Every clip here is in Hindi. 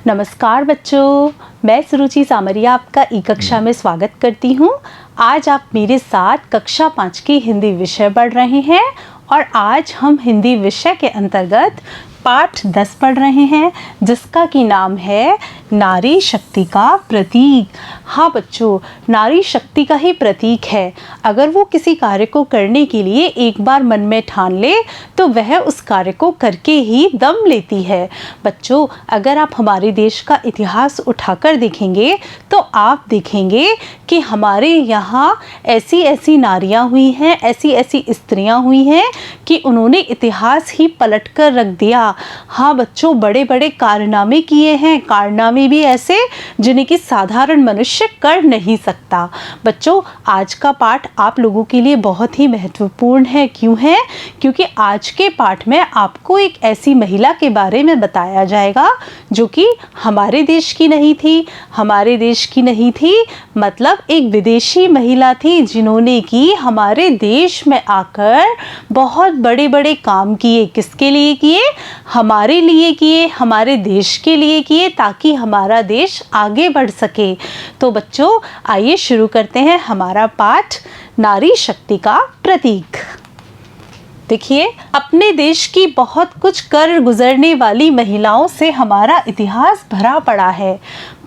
नमस्कार बच्चों, मैं सुरुचि सामरिया आपका ई कक्षा में स्वागत करती हूँ। आज आप मेरे साथ कक्षा 5 की हिंदी विषय पढ़ रहे हैं और आज हम हिंदी विषय के अंतर्गत पाठ 10 पढ़ रहे हैं जिसका कि नाम है नारी शक्ति का प्रतीक। हाँ बच्चों, नारी शक्ति का ही प्रतीक है। अगर वो किसी कार्य को करने के लिए एक बार मन में ठान ले तो वह उस कार्य को करके ही दम लेती है। बच्चों, अगर आप हमारे देश का इतिहास उठाकर देखेंगे तो आप देखेंगे कि हमारे यहाँ ऐसी ऐसी नारियाँ हुई हैं, ऐसी ऐसी स्त्रियाँ हुई हैं कि उन्होंने इतिहास ही पलट कर रख दिया। हाँ बच्चों, बड़े बड़े कारनामे किए हैं, कारनामे भी ऐसे जिन्हें कि साधारण मनुष्य कर नहीं सकता। बच्चों, आज का पाठ आप लोगों के लिए बहुत ही महत्वपूर्ण है। क्यों है? क्योंकि आज के पाठ में आपको एक ऐसी महिला के बारे में बताया जाएगा जो कि हमारे देश की नहीं थी। हमारे देश की नहीं थी मतलब एक विदेशी महिला थी जिन्होंने कि हमारे देश में आकर बहुत बड़े बड़े काम किए। किसके लिए किए? हमारे लिए किए, हमारे देश के लिए किए, ताकि हमारा देश आगे बढ़ सके। तो बच्चों, आइए शुरू करते हैं हमारा पाठ नारी शक्ति का प्रतीक। देखिए, अपने देश की बहुत कुछ कर गुजरने वाली महिलाओं से हमारा इतिहास भरा पड़ा है,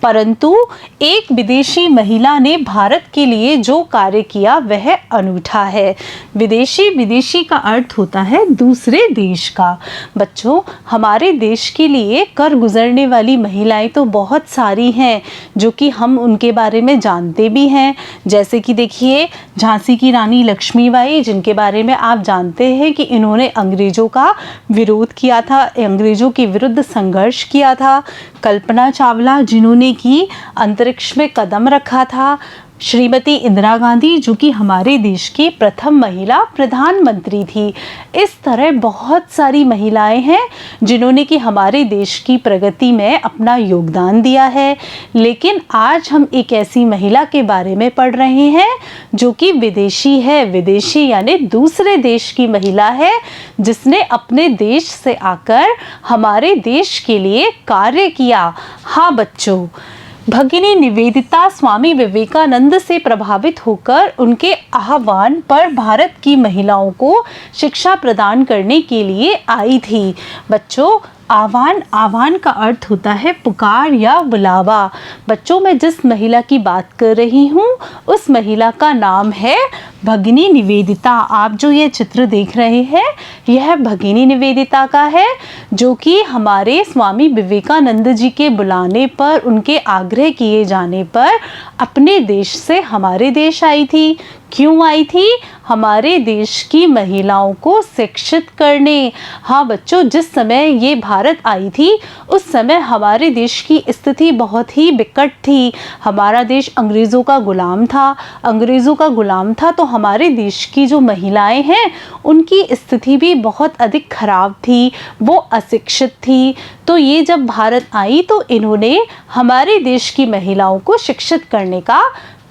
परंतु एक विदेशी महिला ने भारत के लिए जो कार्य किया वह अनूठा है। विदेशी का अर्थ होता है दूसरे देश का। बच्चों, हमारे देश के लिए कर गुजरने वाली महिलाएं तो बहुत सारी हैं जो कि हम उनके बारे में जानते भी हैं। जैसे कि देखिए, झांसी की रानी लक्ष्मीबाई, जिनके बारे में आप जानते हैं कि इन्होंने अंग्रेजों का विरोध किया था, अंग्रेजों के विरुद्ध संघर्ष किया था। कल्पना चावला, जिन्होंने कि अंतरिक्ष में कदम रखा था। श्रीमती इंदिरा गांधी, जो कि हमारे देश की प्रथम महिला प्रधानमंत्री थी। इस तरह बहुत सारी महिलाएं हैं जिन्होंने कि हमारे देश की प्रगति में अपना योगदान दिया है। लेकिन आज हम एक ऐसी महिला के बारे में पढ़ रहे हैं जो कि विदेशी है। विदेशी यानी दूसरे देश की महिला है जिसने अपने देश से आकर हमारे देश के लिए कार्य किया। हाँ बच्चों, भगिनी निवेदिता स्वामी विवेकानंद से प्रभावित होकर उनके आह्वान पर भारत की महिलाओं को शिक्षा प्रदान करने के लिए आई थी। बच्चों, आह्वान का अर्थ होता है पुकार या बुलावा। बच्चों, मैं जिस महिला की बात कर रही हूँ उस महिला का नाम है भगिनी निवेदिता। आप जो ये चित्र देख रहे हैं यह भगिनी निवेदिता का है, जो कि हमारे स्वामी विवेकानंद जी के बुलाने पर, उनके आग्रह किए जाने पर अपने देश से हमारे देश आई थी। क्यों आई थी? हमारे देश की महिलाओं को शिक्षित करने। हाँ बच्चों, जिस समय ये भारत आई थी उस समय हमारे देश की स्थिति बहुत ही विकट थी। हमारा देश अंग्रेज़ों का गुलाम था तो हमारे देश की जो महिलाएं हैं उनकी स्थिति भी बहुत अधिक खराब थी, वो अशिक्षित थी। तो ये जब भारत आई तो इन्होंने हमारे देश की महिलाओं को शिक्षित करने का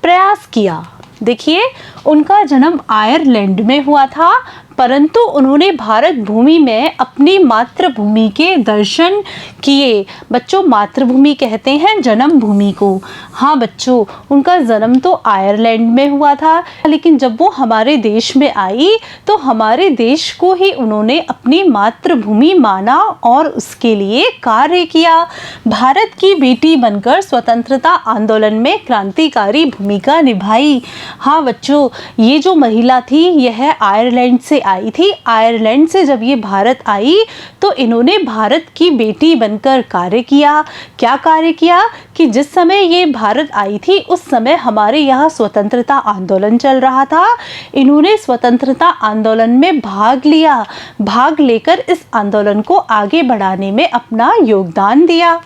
प्रयास किया। देखिए, उनका जन्म आयरलैंड में हुआ था, परंतु उन्होंने भारत भूमि में अपनी मातृभूमि के दर्शन किए। बच्चों, मातृभूमि कहते हैं जन्म भूमि को। हाँ बच्चों, उनका जन्म तो आयरलैंड में हुआ था, लेकिन जब वो हमारे देश में आई तो हमारे देश को ही उन्होंने अपनी मातृभूमि माना और उसके लिए कार्य किया। भारत की बेटी बनकर स्वतंत्रता आंदोलन में क्रांतिकारी भूमिका निभाई। हाँ बच्चों, ये जो महिला थी यह आयरलैंड से आई थी। आयरलैंड से जब ये भारत आई तो इन्होंने भारत की बेटी बनकर कार्य किया। क्या कार्य किया कि जिस समय ये भारत आई थी उस समय हमारे यहाँ स्वतंत्रता आंदोलन चल रहा था। इन्होंने स्वतंत्रता आंदोलन में भाग लिया, भाग लेकर इस आंदोलन को आगे बढ़ाने में अपना योगदान दिया।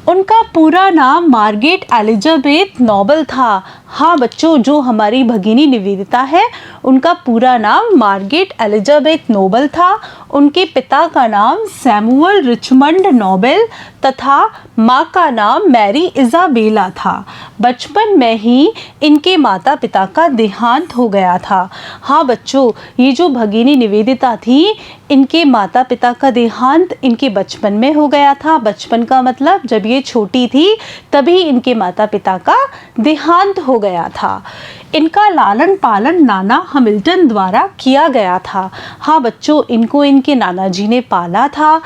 उनका पूरा नाम मार्गरेट एलिजाबेथ नोबल था। हाँ बच्चों, जो हमारी भगिनी निवेदिता है उनका पूरा नाम मार्गरेट एलिजाबेथ नोबल था। उनके पिता का नाम सैमुअल रिचमंड नोबल तथा माँ का नाम मैरी इज़ाबेला था। बचपन में ही इनके माता पिता का देहांत हो गया था। हाँ बच्चों, ये जो भगिनी निवेदिता थी, इनके माता पिता का देहांत इनके बचपन में हो गया था। बचपन का मतलब जब ये छोटी थी तभी इनके माता पिता का देहांत हो गया था। इनका लालन पालन नाना हैमिल्टन द्वारा किया गया था। हाँ बच्चों, इनको इनके नाना जी ने पाला था।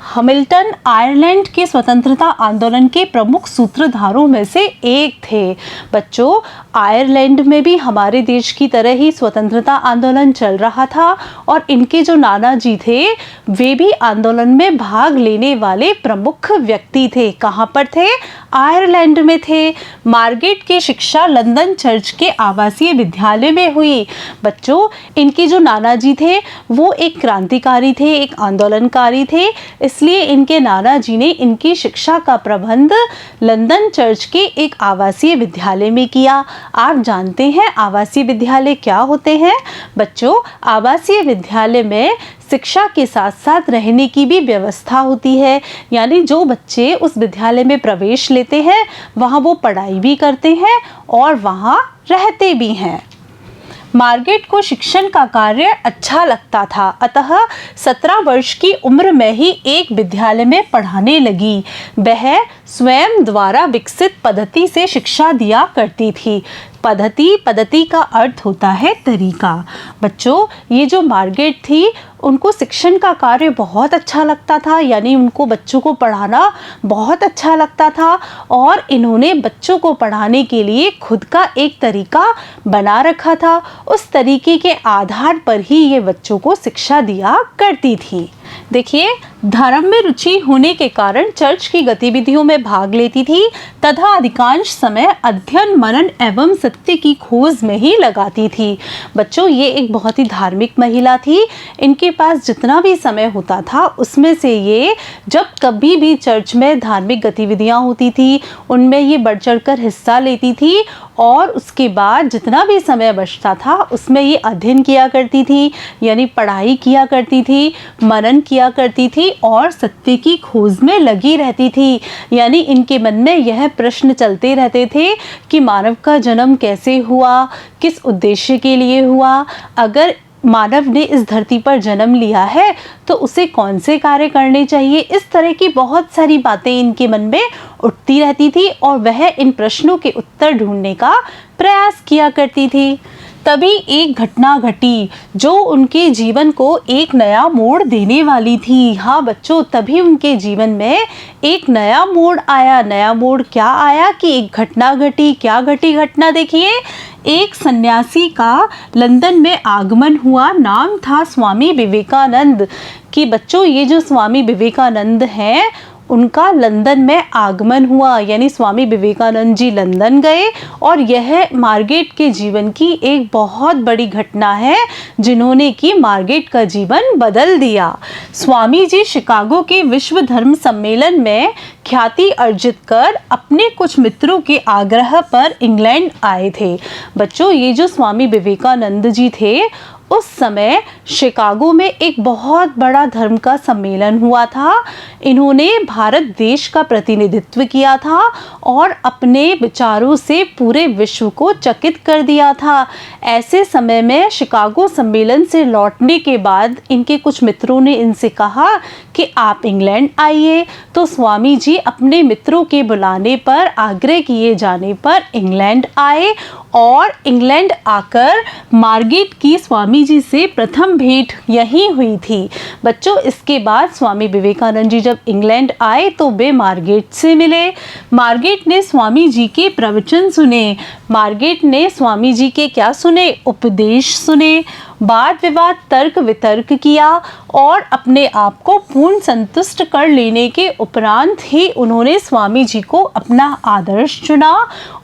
हैमिल्टन आयरलैंड के स्वतंत्रता आंदोलन के प्रमुख सूत्रधारों में से एक थे। बच्चों, आयरलैंड में भी हमारे देश की तरह ही स्वतंत्रता आंदोलन चल रहा था और इनके जो नाना जी थे वे भी आंदोलन में भाग लेने वाले प्रमुख व्यक्ति थे। कहाँ पर थे? आयरलैंड में थे। मार्गरेट की शिक्षा लंदन चर्च के आवासीय विद्यालय में हुई। बच्चों, इनके जो नाना जी थे वो एक क्रांतिकारी थे, एक आंदोलनकारी थे, इसलिए इनके नाना जी ने इनकी शिक्षा का प्रबंध लंदन चर्च के एक आवासीय विद्यालय में किया। आप जानते हैं आवासीय विद्यालय क्या होते हैं? बच्चों, आवासीय विद्यालय में शिक्षा के साथ साथ रहने की भी व्यवस्था होती है, यानी जो बच्चे उस विद्यालय में प्रवेश लेते हैं वहाँ वो पढ़ाई भी करते हैं और वहाँ रहते भी हैं। मार्गरेट को शिक्षण का कार्य अच्छा लगता था, अतः 17 वर्ष की उम्र में ही एक विद्यालय में पढ़ाने लगी। वह स्वयं द्वारा विकसित पद्धति से शिक्षा दिया करती थी। पद्धति का अर्थ होता है तरीका। बच्चों, ये जो मार्गरेट थी उनको शिक्षण का कार्य बहुत अच्छा लगता था, यानी उनको बच्चों को पढ़ाना बहुत अच्छा लगता था और इन्होंने बच्चों को पढ़ाने के लिए खुद का एक तरीका बना रखा था। उस तरीके के आधार पर ही ये बच्चों को शिक्षा दिया करती थी। देखिए, धर्म में रुचि होने के कारण चर्च की गतिविधियों में भाग लेती थी तथा अधिकांश समय अध्ययन, मनन एवं सत्य की खोज में ही लगाती थी। बच्चों, ये एक बहुत ही धार्मिक महिला थी। इनके पास जितना भी समय होता था उसमें से ये जब कभी भी चर्च में धार्मिक गतिविधियां होती थी उनमें ये बढ़ चढ़कर हिस्सा लेती थी और उसके बाद जितना भी समय बचता था उसमें ये अध्ययन किया करती थी, यानी पढ़ाई किया करती थी, मनन किया करती थी और सत्य की खोज में लगी रहती थी। यानी इनके मन में यह प्रश्न चलते रहते थे कि मानव का जन्म कैसे हुआ, किस उद्देश्य के लिए हुआ, अगर मानव ने इस धरती पर जन्म लिया है तो उसे कौन से कार्य करने चाहिए। इस तरह की बहुत सारी बातें इनके मन में उठती रहती थी और वह इन प्रश्नों के उत्तर ढूंढने का प्रयास किया करती थी। तभी एक घटना घटी जो उनके जीवन को एक नया मोड़ देने वाली थी। हाँ बच्चों, तभी उनके जीवन में एक नया मोड़ आया। नया मोड़ क्या आया कि एक घटना घटी। क्या घटी घटना? देखिए, एक सन्यासी का लंदन में आगमन हुआ। नाम था स्वामी विवेकानंद। कि बच्चों, ये जो स्वामी विवेकानंद हैं उनका लंदन में आगमन हुआ, यानी स्वामी विवेकानंद जी लंदन गए और यह मार्गरेट के जीवन की एक बहुत बड़ी घटना है जिन्होंने कि मार्गरेट का जीवन बदल दिया। स्वामी जी शिकागो के विश्व धर्म सम्मेलन में ख्याति अर्जित कर अपने कुछ मित्रों के आग्रह पर इंग्लैंड आए थे। बच्चों, ये जो स्वामी विवेकानंद जी थे उस समय शिकागो में एक बहुत बड़ा धर्म का सम्मेलन हुआ था। इन्होंने भारत देश का प्रतिनिधित्व किया था और अपने विचारों से पूरे विश्व को चकित कर दिया था। ऐसे समय में शिकागो सम्मेलन से लौटने के बाद इनके कुछ मित्रों ने इनसे कहा कि आप इंग्लैंड आइए। तो स्वामी जी अपने मित्रों के बुलाने पर, आग्रह किए जाने पर इंग्लैंड आए और इंग्लैंड आकर मार्गरेट की स्वामी जी से प्रथम भेंट यहीं हुई थी। बच्चों, इसके बाद स्वामी विवेकानंद जी जब इंग्लैंड आए तो वे मार्गरेट से मिले। मार्गरेट ने स्वामी जी के प्रवचन सुने। मार्गरेट ने स्वामी जी के क्या सुने? उपदेश सुने। वाद विवाद तर्क वितर्क किया और अपने आप को पूर्ण संतुष्ट कर लेने के उपरांत ही उन्होंने स्वामी जी को अपना आदर्श चुना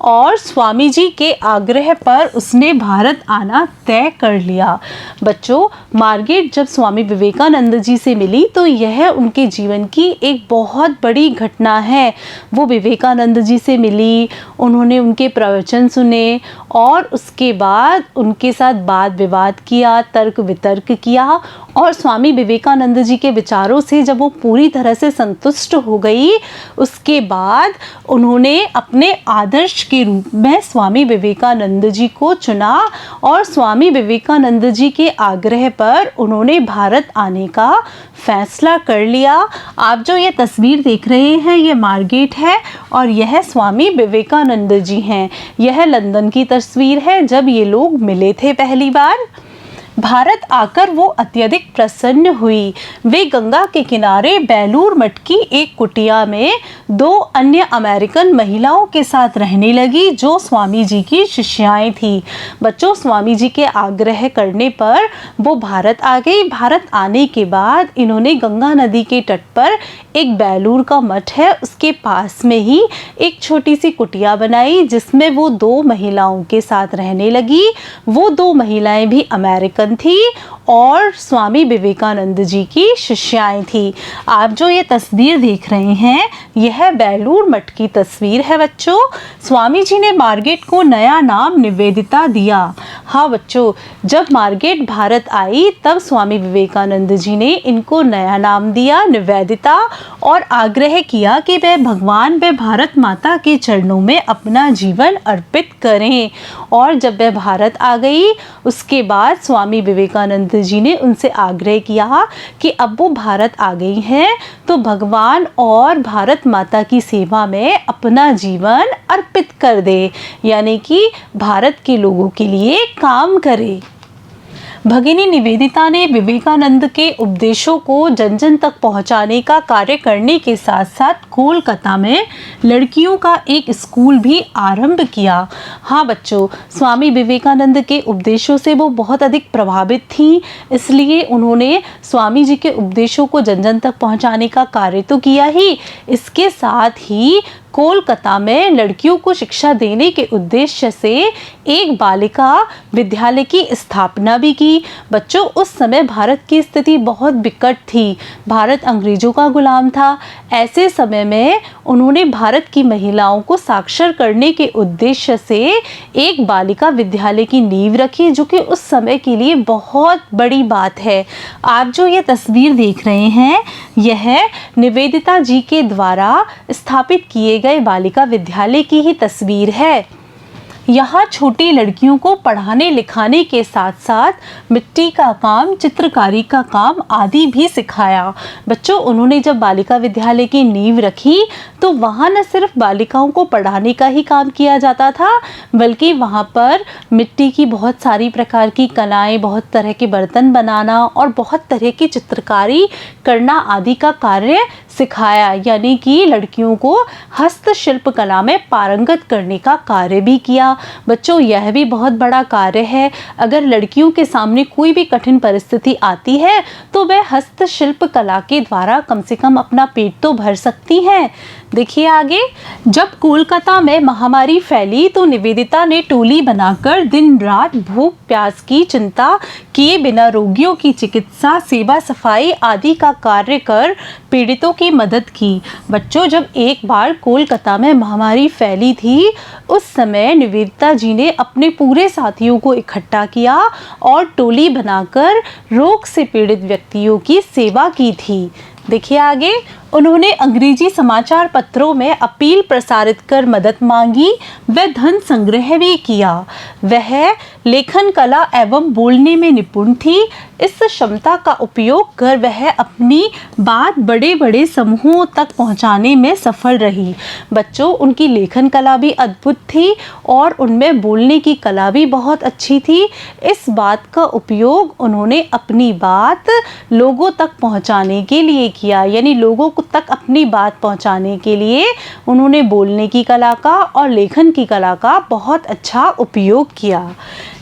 और स्वामी जी के आग्रह पर उसने भारत आना तय कर लिया। बच्चों, मार्गरेट जब स्वामी विवेकानंद जी से मिली तो यह उनके जीवन की एक बहुत बड़ी घटना है। वो विवेकानंद जी से मिली, उन्होंने उनके प्रवचन सुने और उसके बाद उनके साथ वाद विवाद किया, तर्क वितर्क किया और स्वामी विवेकानंद जी के विचारों से जब वो पूरी तरह से संतुष्ट हो गई, उसके बाद उन्होंने अपने आदर्श के रूप में स्वामी विवेकानंद जी को चुना और स्वामी विवेकानंद जी के आग्रह पर उन्होंने भारत आने का फैसला कर लिया। आप जो ये तस्वीर देख रहे हैं ये मार्गरेट है और यह स्वामी विवेकानंद जी हैं। यह लंदन की तस्वीर है जब ये लोग मिले थे पहली बार। भारत आकर वो अत्यधिक प्रसन्न हुई। वे गंगा के किनारे बेलूर मठ की एक कुटिया में 2 अन्य अमेरिकन महिलाओं के साथ रहने लगी जो स्वामी जी की शिष्याएं थीं। बच्चों, स्वामी जी के आग्रह करने पर वो भारत आ गई। भारत आने के बाद इन्होंने गंगा नदी के तट पर एक बेलूर का मठ है, उसके पास में ही एक छोटी सी कुटिया बनाई जिसमें वो 2 महिलाओं के साथ रहने लगी। वो 2 महिलाएं भी अमेरिकन थी और स्वामी विवेकानंद जी की शिष्याएं थी। आप जो ये तस्वीर देख रहे हैं यह बेलूर मठ की तस्वीर है। बच्चों, स्वामी जी ने मार्गरेट को नया नाम निवेदिता दिया। हाँ बच्चों, जब मार्गरेट भारत आई तब स्वामी विवेकानंद जी ने इनको नया नाम दिया निवेदिता और आग्रह किया कि वे भगवान व भारत माता के चरणों में अपना जीवन अर्पित करें। और जब वह भारत आ गई उसके बाद स्वामी विवेकानंद जी ने उनसे आग्रह किया कि अब वो भारत आ गई हैं तो भगवान और भारत माता की सेवा में अपना जीवन अर्पित कर दे, यानी कि भारत के लोगों के लिए काम करे। भगिनी निवेदिता ने विवेकानंद के उपदेशों को जन जन तक पहुंचाने का कार्य करने के साथ साथ कोलकाता में लड़कियों का एक स्कूल भी आरंभ किया। हाँ बच्चों, स्वामी विवेकानंद के उपदेशों से वो बहुत अधिक प्रभावित थीं, इसलिए उन्होंने स्वामी जी के उपदेशों को जन जन तक पहुंचाने का कार्य तो किया ही, इसके साथ ही कोलकाता में लड़कियों को शिक्षा देने के उद्देश्य से एक बालिका विद्यालय की स्थापना भी की। बच्चों, उस समय भारत की स्थिति बहुत विकट थी, भारत अंग्रेजों का गुलाम था। ऐसे समय में उन्होंने भारत की महिलाओं को साक्षर करने के उद्देश्य से एक बालिका विद्यालय की नींव रखी, जो कि उस समय के लिए बहुत बड़ी बात है। आप जो ये तस्वीर देख रहे हैं यह निवेदिता जी के द्वारा स्थापित किए गए बालिका विद्यालय की ही तस्वीर है। यहाँ छोटी लड़कियों को पढ़ाने लिखाने के साथ साथ मिट्टी का काम, चित्रकारी का काम आदि भी सिखाया। बच्चों, उन्होंने जब बालिका विद्यालय की नींव रखी तो वहाँ न सिर्फ बालिकाओं को पढ़ाने का ही काम किया जाता था, बल्कि वहाँ पर मिट्टी की बहुत सारी प्रकार की कलाएं, बहुत तरह के बर्तन बनाना और बहुत तरह की चित्रकारी करना आदि का कार्य सिखाया, यानी कि लड़कियों को हस्तशिल्प कला में पारंगत करने का कार्य भी किया। बच्चों, यह भी बहुत बड़ा कार्य है। अगर लड़कियों के सामने कोई भी कठिन परिस्थिति आती है तो वह हस्तशिल्प कला के द्वारा कम से कम अपना पेट तो भर सकती हैं। देखिए आगे, जब कोलकाता में महामारी फैली तो निवेदिता ने टोली बनाकर दिन रात भूख प्यास की चिंता किए बिना रोगियों की चिकित्सा, सेवा, सफाई आदि का कार्य कर पीड़ितों की मदद की। बच्चों, जब एक बार कोलकाता में महामारी फैली थी उस समय निवेदिता जी ने अपने पूरे साथियों को इकट्ठा किया और टोली बनाकर रोग से पीड़ित व्यक्तियों की सेवा की थी। देखिए आगे, उन्होंने अंग्रेजी समाचार पत्रों में अपील प्रसारित कर मदद मांगी व धन संग्रह भी किया। वह लेखन कला एवं बोलने में निपुण थी। इस क्षमता का उपयोग कर वह अपनी बात बड़े बड़े समूहों तक पहुंचाने में सफल रही। बच्चों, उनकी लेखन कला भी अद्भुत थी और उनमें बोलने की कला भी बहुत अच्छी थी। इस बात का उपयोग उन्होंने अपनी बात लोगों तक पहुंचाने के लिए किया, यानी लोगों तक अपनी बात पहुंचाने के लिए उन्होंने बोलने की कला का और लेखन की कला का बहुत अच्छा उपयोग किया।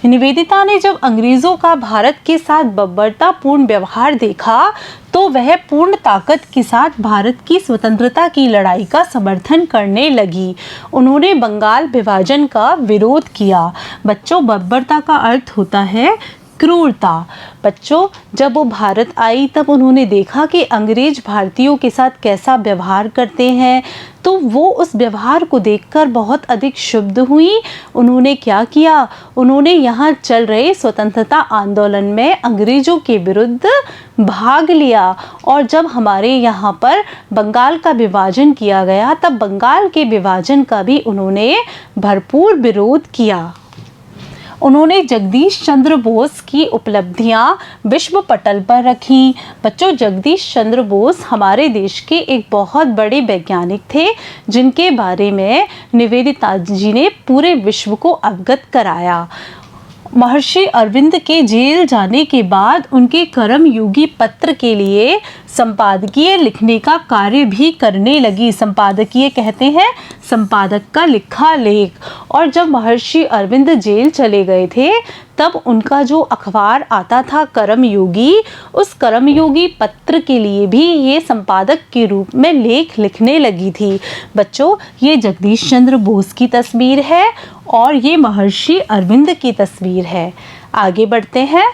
निवेदिता ने जब अंग्रेज़ों का भारत के साथ बर्बरतापूर्ण व्यवहार देखा तो वह पूर्ण ताकत के साथ भारत की स्वतंत्रता की लड़ाई का समर्थन करने लगी। उन्होंने बंगाल विभाजन का विरोध किया। बच्चों, बर्बरता का अर्थ होता है क्रूरता। बच्चों, जब वो भारत आई तब उन्होंने देखा कि अंग्रेज भारतीयों के साथ कैसा व्यवहार करते हैं, तो वो उस व्यवहार को देखकर बहुत अधिक क्षुब्ध हुई। उन्होंने क्या किया, उन्होंने यहाँ चल रहे स्वतंत्रता आंदोलन में अंग्रेजों के विरुद्ध भाग लिया। और जब हमारे यहाँ पर बंगाल का विभाजन किया गया तब बंगाल के विभाजन का भी उन्होंने भरपूर विरोध किया। उन्होंने जगदीश चंद्र बोस की उपलब्धियां विश्व पटल पर रखी। बच्चों, जगदीश चंद्र बोस हमारे देश के एक बहुत बड़े वैज्ञानिक थे जिनके बारे में निवेदिता जी ने पूरे विश्व को अवगत कराया। महर्षि अरविंद के जेल जाने के बाद उनके कर्मयोगी पत्र के लिए संपादकीय लिखने का कार्य भी करने लगी। संपादकीय कहते हैं संपादक का लिखा लेख। और जब महर्षि अरविंद जेल चले गए थे तब उनका जो अखबार आता था कर्मयोगी, उस कर्मयोगी पत्र के लिए भी ये संपादक के रूप में लेख लिखने लगी थी। बच्चों, ये जगदीश चंद्र बोस की तस्वीर है और ये महर्षि अरविंद की तस्वीर है। आगे बढ़ते हैं।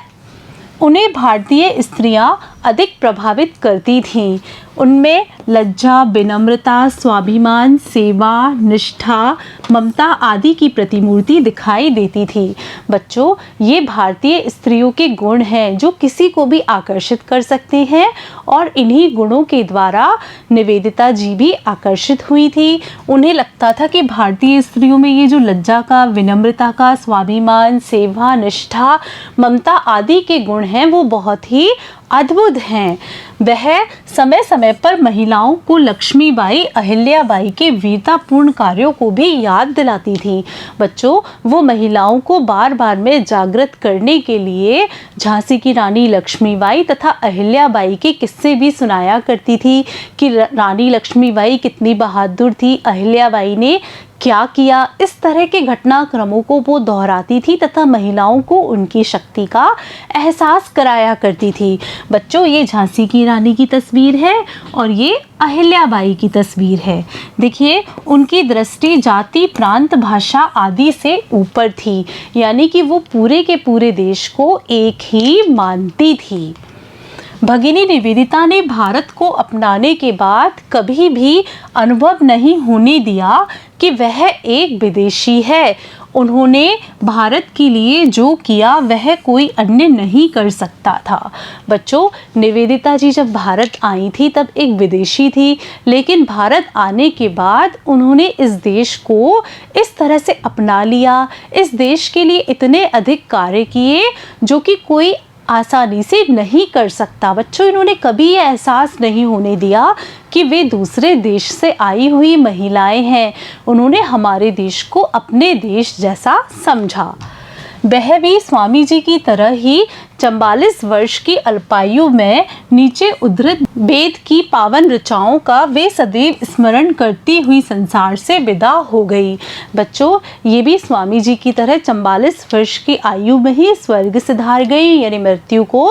उन्हें भारतीय स्त्रियां अधिक प्रभावित करती थीं। उनमें लज्जा, विनम्रता, स्वाभिमान, सेवा, निष्ठा, ममता आदि की प्रतिमूर्ति दिखाई देती थी। बच्चों, ये भारतीय स्त्रियों के गुण हैं जो किसी को भी आकर्षित कर सकते हैं और इन्हीं गुणों के द्वारा निवेदिता जी भी आकर्षित हुई थी। उन्हें लगता था कि भारतीय स्त्रियों में ये जो लज्जा का, विनम्रता का, स्वाभिमान, सेवा, निष्ठा, ममता आदि के गुण हैं वो बहुत ही अद्भुत हैं। वह समय समय पर महिलाओं को लक्ष्मीबाई, अहिल्याबाई के वीरतापूर्ण कार्यों को भी याद दिलाती थी। बच्चों, वो महिलाओं को बार बार में जागृत करने के लिए झांसी की रानी लक्ष्मीबाई तथा अहिल्याबाई के किस्से भी सुनाया करती थी कि रानी लक्ष्मीबाई कितनी बहादुर थी, अहिल्याबाई ने क्या किया। इस तरह के घटनाक्रमों को वो दोहराती थी तथा महिलाओं को उनकी शक्ति का एहसास कराया करती थी। बच्चों, ये झांसी की रानी की तस्वीर है और ये अहिल्याबाई की तस्वीर है। देखिए, उनकी दृष्टि जाति, प्रांत, भाषा आदि से ऊपर थी, यानी कि वो पूरे के पूरे देश को एक ही मानती थी। भगिनी निवेदिता ने भारत को अपनाने के बाद कभी भी अनुभव नहीं होने दिया कि वह एक विदेशी है। उन्होंने भारत के लिए जो किया वह कोई अन्य नहीं कर सकता था। बच्चों, निवेदिता जी जब भारत आई थी तब एक विदेशी थी, लेकिन भारत आने के बाद उन्होंने इस देश को इस तरह से अपना लिया, इस देश के लिए इतने अधिक कार्य किए जो कि कोई आसानी से नहीं कर सकता। बच्चों, इन्होंने कभी ये एहसास नहीं होने दिया कि वे दूसरे देश से आई हुई महिलाएं हैं। उन्होंने हमारे देश को अपने देश जैसा समझा। वह भी स्वामी जी की तरह ही 44 वर्ष की अल्पायु में नीचे उद्धृत वेद की पावन ऋचाओं का वे सदैव स्मरण करती हुई संसार से विदा हो गई। बच्चों, ये भी स्वामी जी की तरह 44 वर्ष की आयु में ही स्वर्ग सिधार गई, यानी मृत्यु को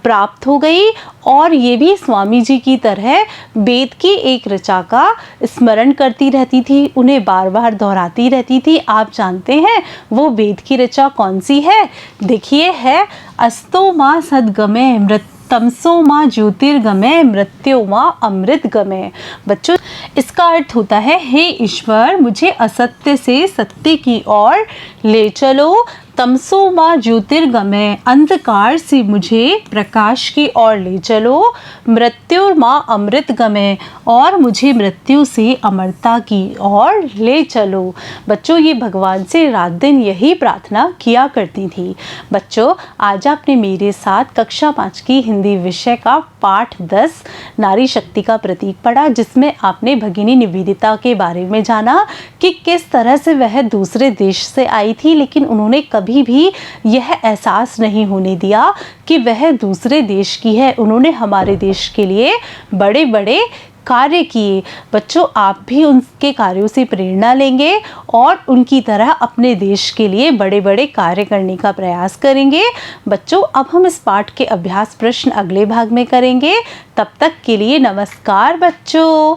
प्राप्त हो गई। और ये भी स्वामी जी की तरह वेद की एक ऋचा का स्मरण करती रहती थी, उन्हें बार बार दोहराती रहती थी। आप जानते हैं वो वेद की ऋचा कौन सी है? देखिए, है अस्तो माँ सद्गमय तमसो माँ ज्योतिर्गमय मृत्यो माँ अमृत गमय। बच्चों, इसका अर्थ होता है, हे ईश्वर, मुझे असत्य से सत्य की ओर ले चलो। तमसो माँ ज्योतिर्गमय, अंधकार से मुझे प्रकाश की ओर ले चलो। मृत्यु माँ अमृत गमय, और मुझे मृत्यु से अमरता की ओर ले चलो। बच्चों, ये भगवान से रात दिन यही प्रार्थना किया करती थी। बच्चों, आज आपने मेरे साथ कक्षा 5 की हिंदी विषय का पाठ 10 नारी शक्ति का प्रतीक पढ़ा, जिसमें आपने भगिनी निवेदिता के बारे में जाना कि किस तरह से वह दूसरे देश से आई थी, लेकिन उन्होंने कभी भी यह एहसास नहीं होने दिया कि वह दूसरे देश की है। उन्होंने हमारे देश के लिए बड़े बड़े कार्य किए। बच्चों, आप भी उनके कार्यों से प्रेरणा लेंगे और उनकी तरह अपने देश के लिए बड़े बड़े कार्य करने का प्रयास करेंगे। बच्चों, अब हम इस पाठ के अभ्यास प्रश्न अगले भाग में करेंगे। तब तक के लिए नमस्कार बच्चों।